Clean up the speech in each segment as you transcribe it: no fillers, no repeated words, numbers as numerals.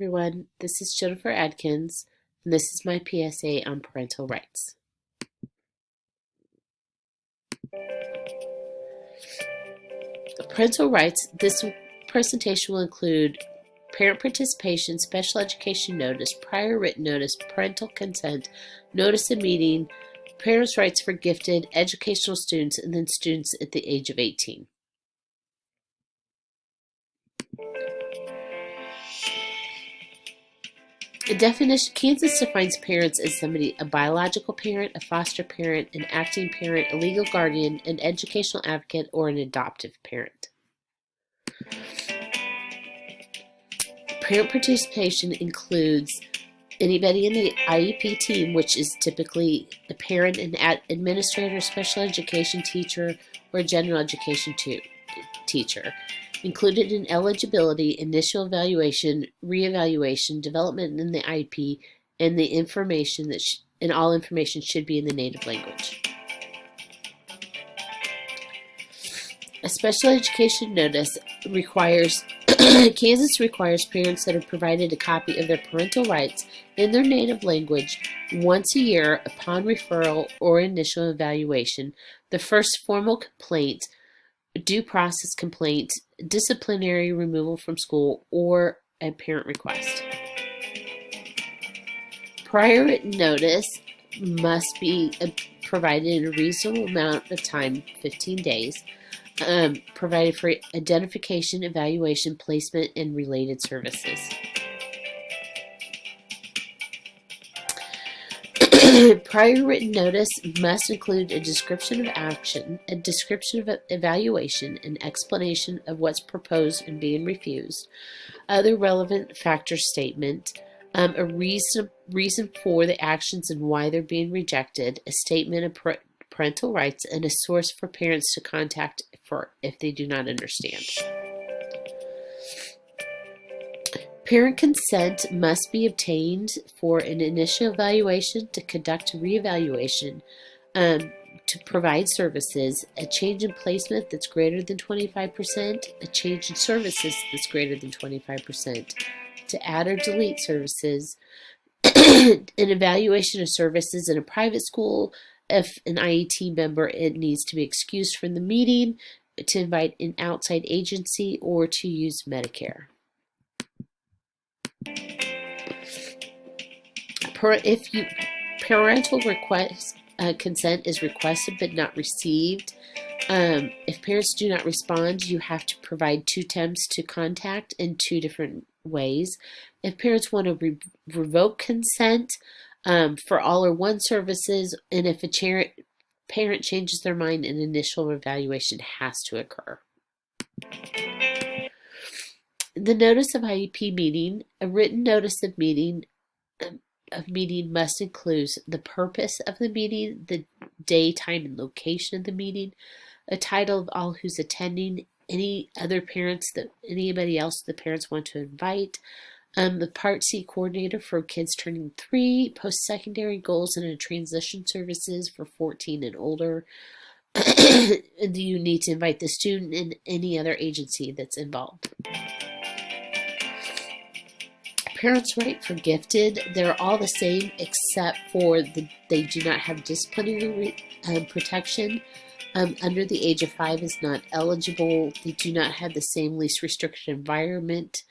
Everyone, this is Jennifer Adkins, and this is my PSA on parental rights. Parental rights, this presentation will include parent participation, special education notice, prior written notice, parental consent, notice of meeting, parents' rights for gifted, educational students, and then students at the age of 18. The definition: Kansas defines parents as somebody, a biological parent, a foster parent, an acting parent, a legal guardian, an educational advocate, or an adoptive parent. Parent participation includes anybody in the IEP team, which is typically a parent, an administrator, special education teacher, or a general education teacher. Included in eligibility, initial evaluation, reevaluation, development in the IEP, and the information and all information should be in the native language. A special education notice requires Kansas requires parents that have provided a copy of their parental rights in their native language once a year upon referral or initial evaluation, the first formal complaint, due process complaint, disciplinary removal from school, or a parent request. Prior written notice must be provided in a reasonable amount of time, 15 days, provided for identification, evaluation, placement, and related services. Prior written notice must include a description of action, a description of evaluation, an explanation of what's proposed and being refused, other relevant factor statement, a reason for the actions and why they're being rejected, a statement of parental rights, and a source for parents to contact if they do not understand. Parent consent must be obtained for an initial evaluation, to conduct a reevaluation, to provide services, a change in placement that's greater than 25%, a change in services that's greater than 25%, to add or delete services, an evaluation of services in a private school. If an IET member, it needs to be excused from the meeting, to invite an outside agency, or to use Medicare. Parental consent is requested but not received. If parents do not respond, you have to provide 2 attempts to contact in 2 different ways. If parents want to revoke consent for all or one services, and if a parent changes their mind, an initial evaluation has to occur. The notice of IEP meeting. A written notice of meeting must include the purpose of the meeting, the day, time, and location of the meeting, a title of all who's attending, any other parents anybody else the parents want to invite, the Part C coordinator for kids turning 3, post-secondary goals and transition services for 14 and older. You need to invite the student and any other agency that's involved. Parents' right for gifted, they're all the same except for they do not have disciplinary protection. Under the age of 5 is not eligible. They do not have the same least restricted environment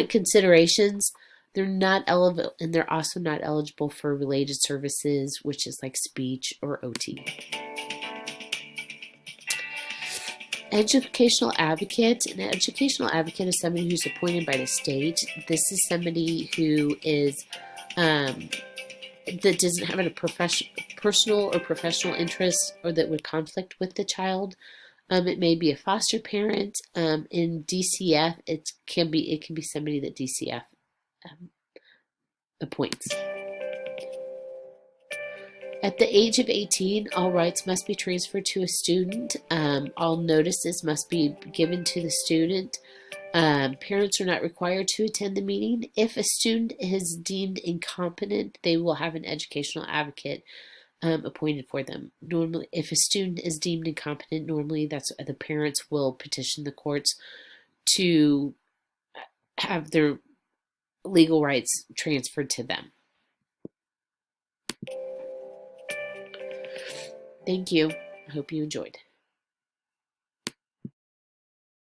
considerations. They're not eligible, and they're also not eligible for related services, which is like speech or OT. Educational advocate. An educational advocate is somebody who's appointed by the state. This is somebody who is that doesn't have a personal or professional interest or that would conflict with the child. It may be a foster parent. In DCF, it can be somebody that DCF appoints. At the age of 18, all rights must be transferred to a student. All notices must be given to the student. Parents are not required to attend the meeting. If a student is deemed incompetent, they will have an educational advocate appointed for them. Normally, if a student is deemed incompetent, normally that's the parents will petition the courts to have their legal rights transferred to them. Thank you. I hope you enjoyed.